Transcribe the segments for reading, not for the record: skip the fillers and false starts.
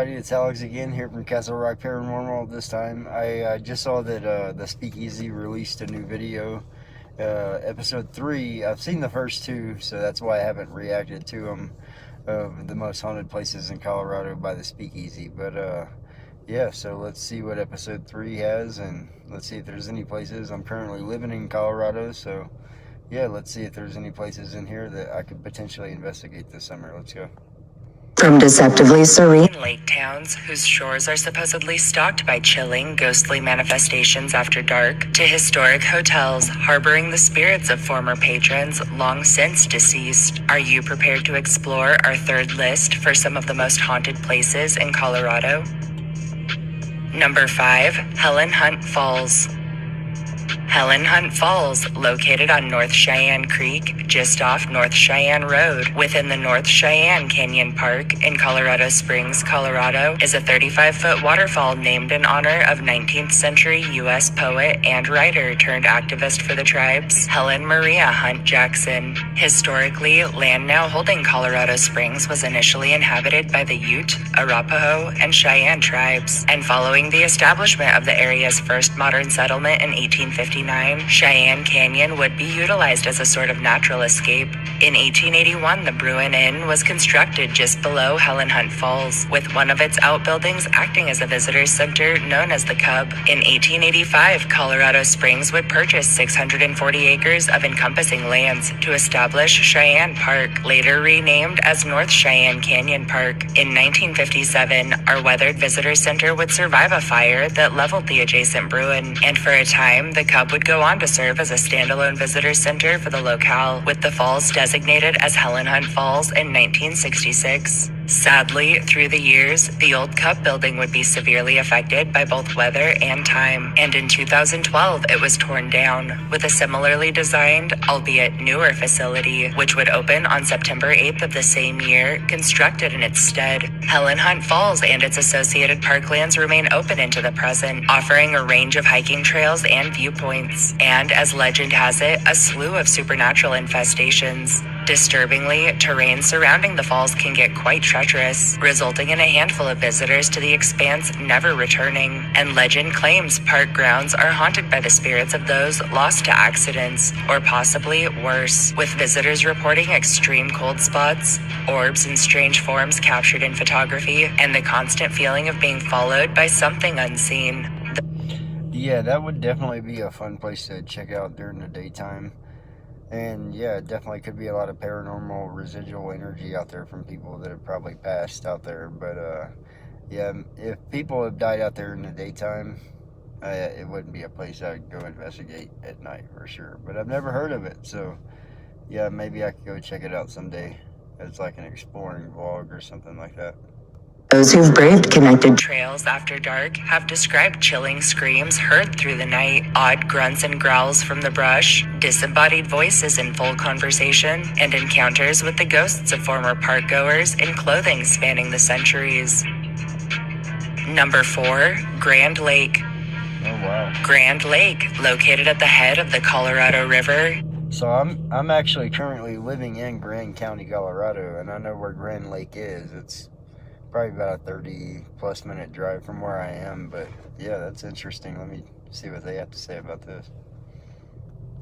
everybody, it's Alex again here from Castle Rock Paranormal. This time I just saw that the Speakeasy released a new video, episode 3. I've seen the first 2, so that's why I haven't reacted to them, of the most haunted places in Colorado by the Speakeasy. But yeah, so let's see what episode 3 has, and let's see if there's any places. I'm currently living in Colorado, so yeah, let's see if there's any places in here that I could potentially investigate this summer. Let's go. From deceptively serene lake towns whose shores are supposedly stalked by chilling, ghostly manifestations after dark, to historic hotels harboring the spirits of former patrons long since deceased, are you prepared to explore our third list for some of the most haunted places in Colorado? Number 5, Helen Hunt Falls. Helen Hunt Falls, located on North Cheyenne Creek, just off North Cheyenne Road, within the North Cheyenne Canyon Park in Colorado Springs, Colorado, is a 35-foot waterfall named in honor of 19th century U.S. poet and writer turned activist for the tribes, Helen Maria Hunt Jackson. Historically, land now holding Colorado Springs was initially inhabited by the Ute, Arapaho, and Cheyenne tribes, and following the establishment of the area's first modern settlement in 1859, Cheyenne Canyon would be utilized as a sort of natural escape. In 1881, the Bruin Inn was constructed just below Helen Hunt Falls, with one of its outbuildings acting as a visitor center known as the Cub. In 1885, Colorado Springs would purchase 640 acres of encompassing lands to establish Cheyenne Park, later renamed as North Cheyenne Canyon Park. In 1957, our weathered visitor center would survive a fire that leveled the adjacent Bruin, and for a time, the Cub would go on to serve as a standalone visitor center for the locale, with the falls designated as Helen Hunt Falls in 1966. Sadly, through the years, the old Cub building would be severely affected by both weather and time, and in 2012 it was torn down, with a similarly designed, albeit newer facility, which would open on September 8th of the same year, constructed in its stead. Helen Hunt Falls and its associated parklands remain open into the present, offering a range of hiking trails and viewpoints, and as legend has it, a slew of supernatural infestations. Disturbingly, terrain surrounding the falls can get quite treacherous, resulting in a handful of visitors to the expanse never returning, and legend claims park grounds are haunted by the spirits of those lost to accidents, or possibly worse, with visitors reporting extreme cold spots, orbs and strange forms captured in photography, and the constant feeling of being followed by something unseen. Yeah, that would definitely be a fun place to check out during the daytime. And yeah, it definitely could be a lot of paranormal residual energy out there from people that have probably passed out there. But yeah, if people have died out there in the daytime, it wouldn't be a place I'd go investigate at night for sure. But I've never heard of it, so yeah, maybe I could go check it out someday. It's like an exploring vlog or something like that. Those who've braved connected trails after dark have described chilling screams heard through the night, odd grunts and growls from the brush, disembodied voices in full conversation, and encounters with the ghosts of former parkgoers in clothing spanning the centuries. Number 4, Grand Lake. Oh wow. Grand Lake, located at the head of the Colorado River. So I'm actually currently living in Grand County, Colorado, and I know where Grand Lake is. It's probably about a 30-plus minute drive from where I am, but yeah, that's interesting. Let me see what they have to say about this.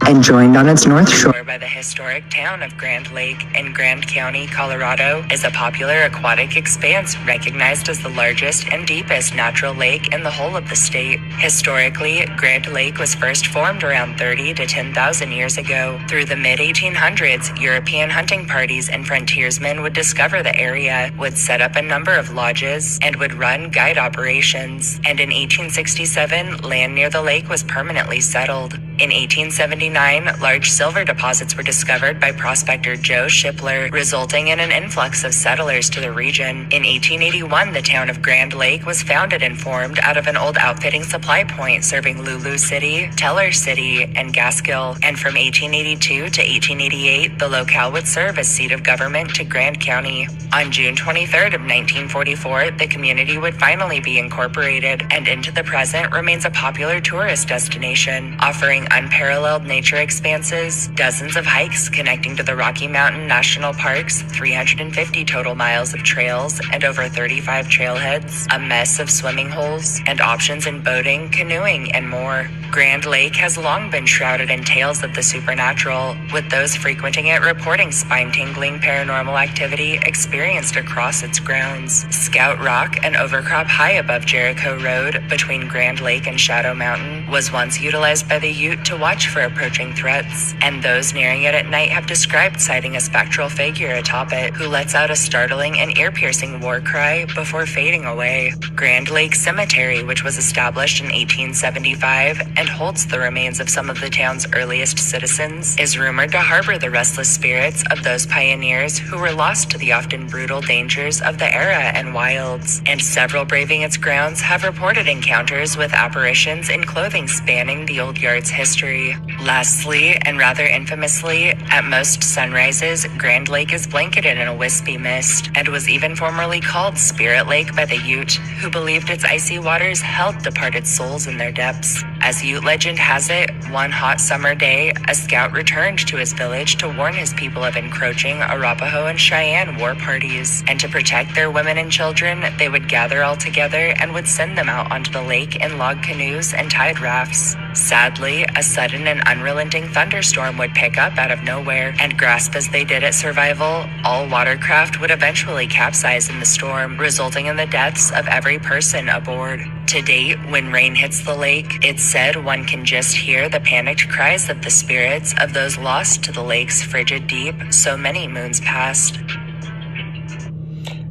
And joined on its north shore by the historic town of Grand Lake in Grand County, Colorado, is a popular aquatic expanse recognized as the largest and deepest natural lake in the whole of the state. Historically, Grand Lake was first formed around 30 to 10,000 years ago. Through the mid-1800s, European hunting parties and frontiersmen would discover the area, would set up a number of lodges, and would run guide operations. And in 1867, land near the lake was permanently settled. In 1879, large silver deposits were discovered by prospector Joe Shipler, resulting in an influx of settlers to the region. In 1881, the town of Grand Lake was founded and formed out of an old outfitting supply point serving Lulu City, Teller City, and Gaskill. And from 1882 to 1888, the locale would serve as seat of government to Grand County. On June 23rd of 1944, the community would finally be incorporated, and into the present remains a popular tourist destination, offering unparalleled nature expanses, dozens of hikes connecting to the Rocky Mountain National Parks, 350 total miles of trails, and over 35 trailheads, a mess of swimming holes, and options in boating, canoeing, and more. Grand Lake has long been shrouded in tales of the supernatural, with those frequenting it reporting spine-tingling paranormal activity experienced across its grounds. Scout Rock, an overcrop high above Jericho Road between Grand Lake and Shadow Mountain, was once utilized by the Ute to watch for approaching threats, and those nearing it at night have described sighting a spectral figure atop it who lets out a startling and ear-piercing war cry before fading away. Grand Lake Cemetery, which was established in 1875 and holds the remains of some of the town's earliest citizens, is rumored to harbor the restless spirits of those pioneers who were lost to the often brutal dangers of the era and wilds, and several braving its grounds have reported encounters with apparitions in clothing spanning the old yard's history. Lastly, and rather infamously, at most sunrises, Grand Lake is blanketed in a wispy mist, and was even formerly called Spirit Lake by the Ute, who believed its icy waters held departed souls in their depths. As Ute legend has it, one hot summer day, a scout returned to his village to warn his people of encroaching Arapaho and Cheyenne war parties, and to protect their women and children, they would gather all together and would send them out onto the lake in log canoes and tide rafts. Sadly, a sudden and unrelenting thunderstorm would pick up out of nowhere, and grasp as they did at survival, all watercraft would eventually capsize in the storm, resulting in the deaths of every person aboard. To date, when rain hits the lake, it's said one can just hear the panicked cries of the spirits of those lost to the lake's frigid deep so many moons past.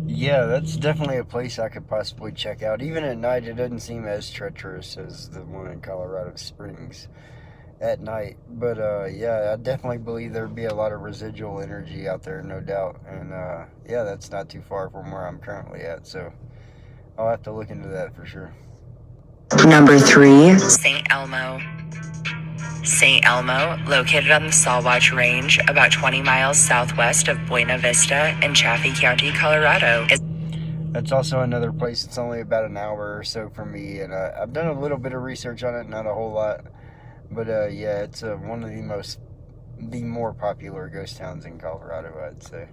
Yeah, that's definitely a place I could possibly check out. Even at night, it doesn't seem as treacherous as the one in Colorado Springs at night. But yeah, I definitely believe there'd be a lot of residual energy out there, no doubt. And yeah, that's not too far from where I'm currently at, so I'll have to look into that for sure. Number 3. St. Elmo. St. Elmo, located on the Salwatch Range, about 20 miles southwest of Buena Vista in Chaffee County, Colorado, is... That's also another place that's only about an hour or so from me, and I've done a little bit of research on it, not a whole lot, but yeah, it's one of the more popular ghost towns in Colorado, I'd say.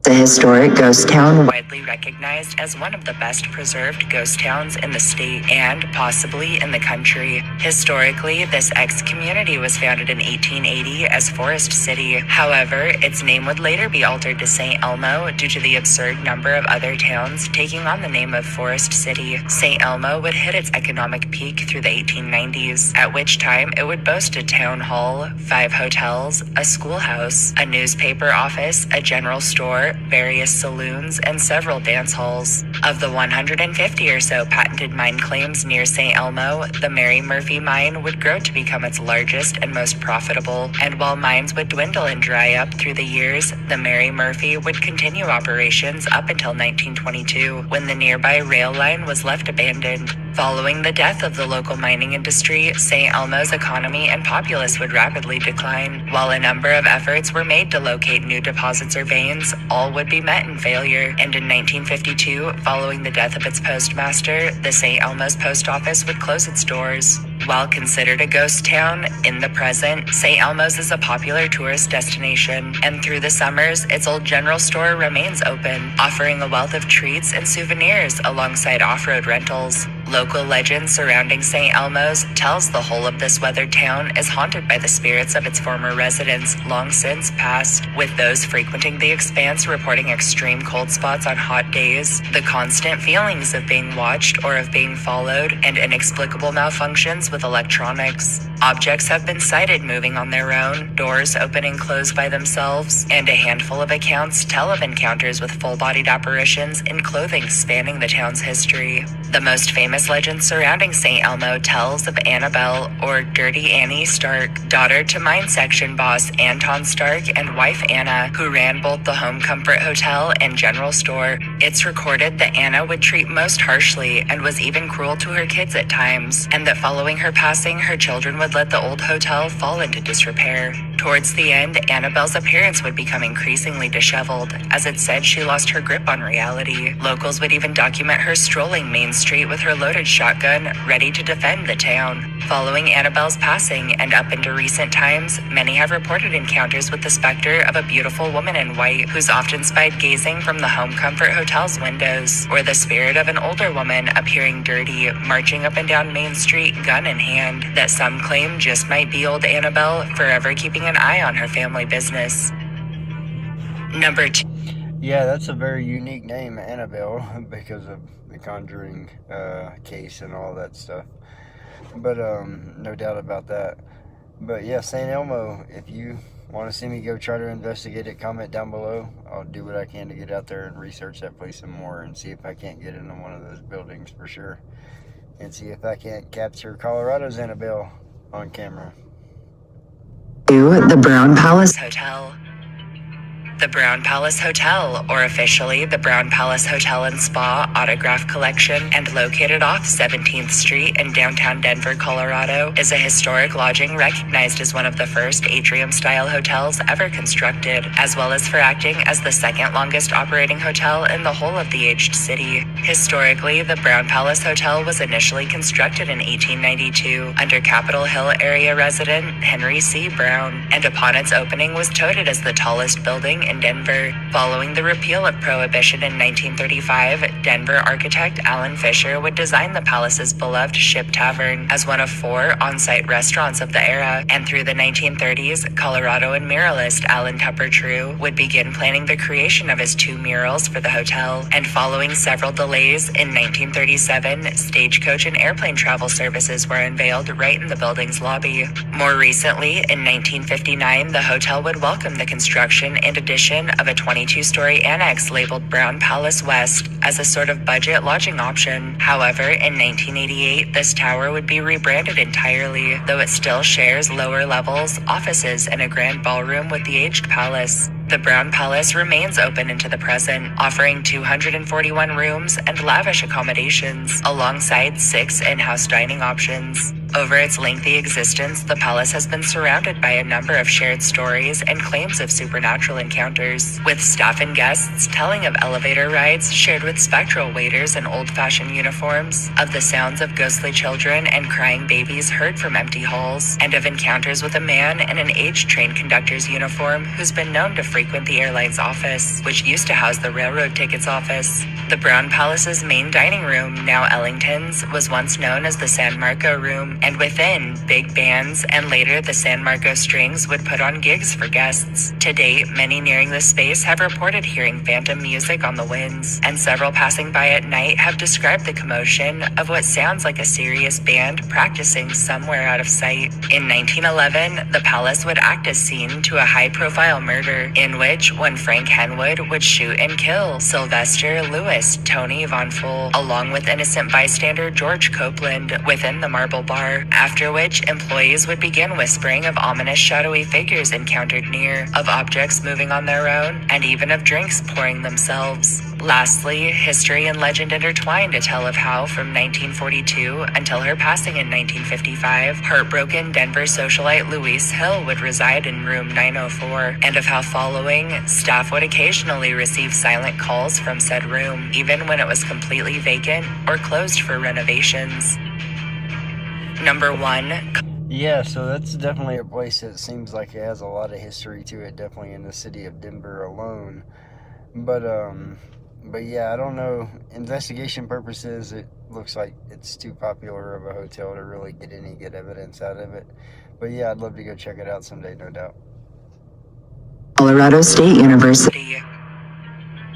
The historic ghost town, widely recognized as one of the best preserved ghost towns in the state and possibly in the country. Historically, this ex-community was founded in 1880 as Forest City. However, its name would later be altered to St. Elmo due to the absurd number of other towns taking on the name of Forest City. St. Elmo would hit its economic peak through the 1890s, at which time it would boast a town hall, 5 hotels, a schoolhouse, a newspaper office, a general store, various saloons, and several dance halls. Of the 150 or so patented mine claims near St. Elmo, the Mary Murphy mine would grow to become its largest and most profitable, and while mines would dwindle and dry up through the years, the Mary Murphy would continue operations up until 1922, when the nearby rail line was left abandoned. Following the death of the local mining industry, St. Elmo's economy and populace would rapidly decline. While a number of efforts were made to locate new deposits or veins, all would be met in failure, and in 1952, following the death of its postmaster, the St. Elmo's post office would close its doors. While considered a ghost town, in the present, St. Elmo's is a popular tourist destination, and through the summers, its old general store remains open, offering a wealth of treats and souvenirs alongside off-road rentals. Local legend surrounding St. Elmo's tells the whole of this weathered town is haunted by the spirits of its former residents long since passed, with those frequenting the expanse reporting extreme cold spots on hot days, the constant feelings of being watched or of being followed, and inexplicable malfunctions with electronics. Objects have been sighted moving on their own, doors open and close by themselves, and a handful of accounts tell of encounters with full-bodied apparitions in clothing spanning the town's history. The most famous legend surrounding St. Elmo tells of Annabelle, or Dirty Annie Stark, daughter to mine section boss Anton Stark and wife Anna, who ran both the Home Comfort Hotel and general store. It's recorded that Anna would treat most harshly and was even cruel to her kids at times, and that following her passing, her children would let the old hotel fall into disrepair. Towards the end, Annabelle's appearance would become increasingly disheveled, as it said she lost her grip on reality. Locals would even document her strolling Main Street with her loaded shotgun, ready to defend the town. Following Annabelle's passing and up into recent times, many have reported encounters with the specter of a beautiful woman in white who's often spied gazing from the Home Comfort Hotel's windows, or the spirit of an older woman appearing dirty, marching up and down Main Street, gun in hand, that some claim just might be old Annabelle, forever keeping an eye on her family business. Number 2. Yeah, that's a very unique name, Annabelle, because of the Conjuring case and all that stuff. But no doubt about that. But yeah, St. Elmo, if you want to see me go try to investigate it, comment down below. I'll do what I can to get out there and research that place some more and see if I can't get into one of those buildings for sure. And see if I can't capture Colorado's Annabelle on camera. The Brown Palace Hotel. The Brown Palace Hotel, or officially the Brown Palace Hotel and Spa Autograph Collection, and located off 17th Street in downtown Denver, Colorado, is a historic lodging recognized as one of the first atrium-style hotels ever constructed, as well as for acting as the second longest operating hotel in the whole of the aged city. Historically, the Brown Palace Hotel was initially constructed in 1892 under Capitol Hill area resident Henry C. Brown, and upon its opening was touted as the tallest building in Denver. Following the repeal of Prohibition in 1935, Denver architect Alan Fisher would design the palace's beloved Ship Tavern as one of 4 on-site restaurants of the era, and through the 1930s, Colorado and muralist Alan Tupper True would begin planning the creation of his 2 murals for the hotel, and following several delays, in 1937, stagecoach and airplane travel services were unveiled right in the building's lobby. More recently, in 1959, the hotel would welcome the construction and addition of a 22-story annex labeled Brown Palace West as a sort of budget lodging option. However, in 1988, this tower would be rebranded entirely, though it still shares lower levels, offices, and a grand ballroom with the aged palace. The Brown Palace remains open into the present, offering 241 rooms and lavish accommodations, alongside 6 in-house dining options. Over its lengthy existence, the palace has been surrounded by a number of shared stories and claims of supernatural encounters, with staff and guests telling of elevator rides shared with spectral waiters in old-fashioned uniforms, of the sounds of ghostly children and crying babies heard from empty halls, and of encounters with a man in an aged train conductor's uniform who's been known to frequent the airline's office, which used to house the railroad tickets office. The Brown Palace's main dining room, now Ellington's, was once known as the San Marco Room, and within, big bands and later the San Marco Strings would put on gigs for guests. To date, many nearing the space have reported hearing phantom music on the winds, and several passing by at night have described the commotion of what sounds like a serious band practicing somewhere out of sight. In 1911, the palace would act as scene to a high-profile murder, in which one Frank Henwood would shoot and kill Sylvester Lewis Tony Von Full, along with innocent bystander George Copeland, within the Marble Bar, after which employees would begin whispering of ominous shadowy figures encountered near, of objects moving on their own, and even of drinks pouring themselves. Lastly, history and legend intertwine to tell of how, from 1942 until her passing in 1955, heartbroken Denver socialite Louise Hill would reside in room 904, and of how following, staff would occasionally receive silent calls from said room, even when it was completely vacant or closed for renovations. Number 1. Yeah, so that's definitely a place that seems like it has a lot of history to it, definitely in the city of Denver alone. But yeah, I don't know. Investigation purposes, it looks like it's too popular of a hotel to really get any good evidence out of it. But yeah, I'd love to go check it out someday, no doubt. Colorado State University.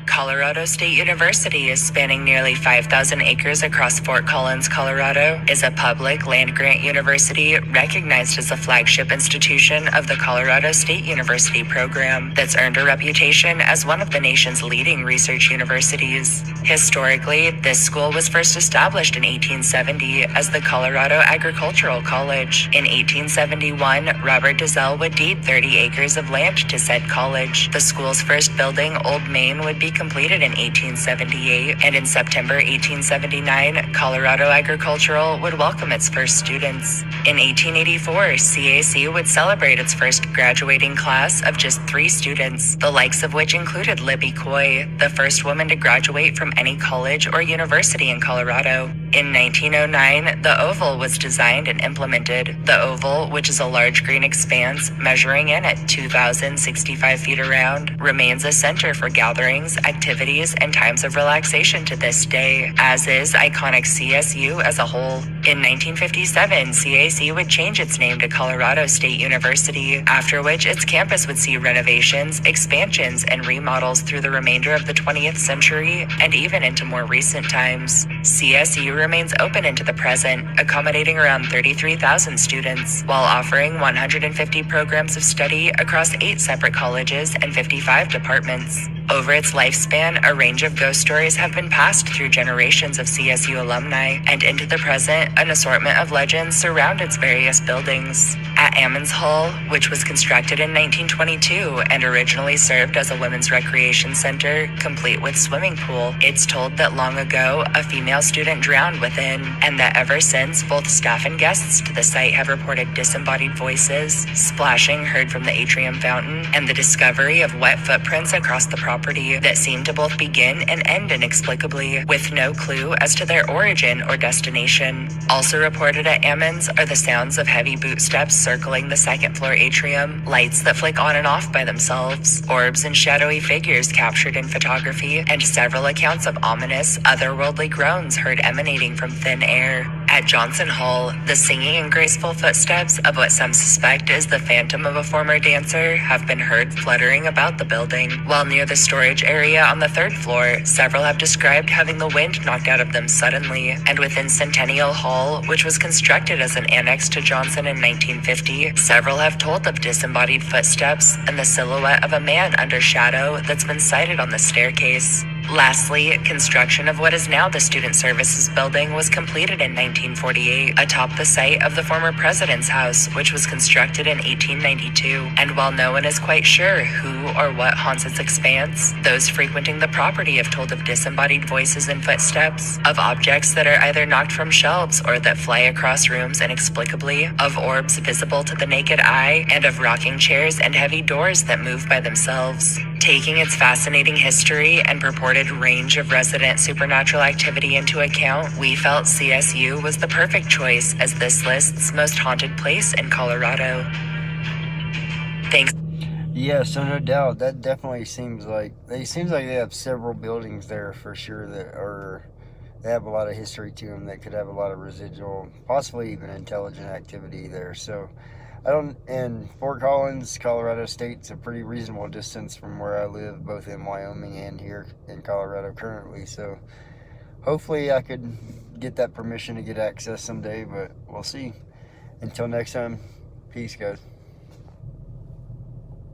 Colorado State University is spanning nearly 5,000 acres across Fort Collins, Colorado, is a public land-grant university recognized as a flagship institution of the Colorado State University program that's earned a reputation as one of the nation's leading research universities. Historically, this school was first established in 1870 as the Colorado Agricultural College. In 1871, Robert Dizelle would deed 30 acres of land to said college. The school's first building, Old Main, would be completed completed in 1878, and in September 1879, Colorado Agricultural would welcome its first students. In 1884, CAC would celebrate its first graduating class of just 3 students, the likes of which included Libby Coy, the first woman to graduate from any college or university in Colorado. In 1909, the oval was designed and implemented. The oval, which is a large green expanse measuring in at 2,065 feet around, remains a center for gatherings, activities, and times of relaxation to this day, as is iconic CSU as a whole. In 1957, CAC would change its name to Colorado State University, after which its campus would see renovations, expansions, and remodels through the remainder of the 20th century and even into more recent times. CSU remains open into the present, accommodating around 33,000 students, while offering 150 programs of study across 8 separate colleges and 55 departments. Over its lifespan, a range of ghost stories have been passed through generations of CSU alumni, and into the present, an assortment of legends surround its various buildings. At Ammons Hall, which was constructed in 1922 and originally served as a women's recreation center, complete with swimming pool, it's told that long ago, a female student drowned within, and that ever since, both staff and guests to the site have reported disembodied voices, splashing heard from the atrium fountain, and the discovery of wet footprints across the property that seem to both begin and end inexplicably, with no clue as to their origin or destination. Also reported at Ammons are the sounds of heavy boot steps circling the second-floor atrium, lights that flick on and off by themselves, orbs and shadowy figures captured in photography, and several accounts of ominous, otherworldly groans heard emanating from thin air. At Johnson Hall, the singing and graceful footsteps of what some suspect is the phantom of a former dancer have been heard fluttering about the building, while near the storage area on the 3rd floor, several have described having the wind knocked out of them suddenly, and within Centennial Hall, which was constructed as an annex to Johnson in 1950, several have told of disembodied footsteps and the silhouette of a man under shadow that's been sighted on the staircase. Lastly, construction of what is now the Student Services Building was completed in 1948 atop the site of the former President's House, which was constructed in 1892. And while no one is quite sure who or what haunts its expanse, those frequenting the property have told of disembodied voices and footsteps, of objects that are either knocked from shelves or that fly across rooms inexplicably, of orbs visible to the naked eye, and of rocking chairs and heavy doors that move by themselves. Taking its fascinating history and purported range of resident supernatural activity into account, we felt CSU was the perfect choice as this list's most haunted place in Colorado. Thanks. Yeah, so no doubt, that definitely seems like they have several buildings there for sure they have a lot of history to them that could have a lot of residual, possibly even intelligent activity there. So and Fort Collins, Colorado State's a pretty reasonable distance from where I live, both in Wyoming and here in Colorado currently. So hopefully I could get that permission to get access someday, but we'll see. Until next time, peace, guys.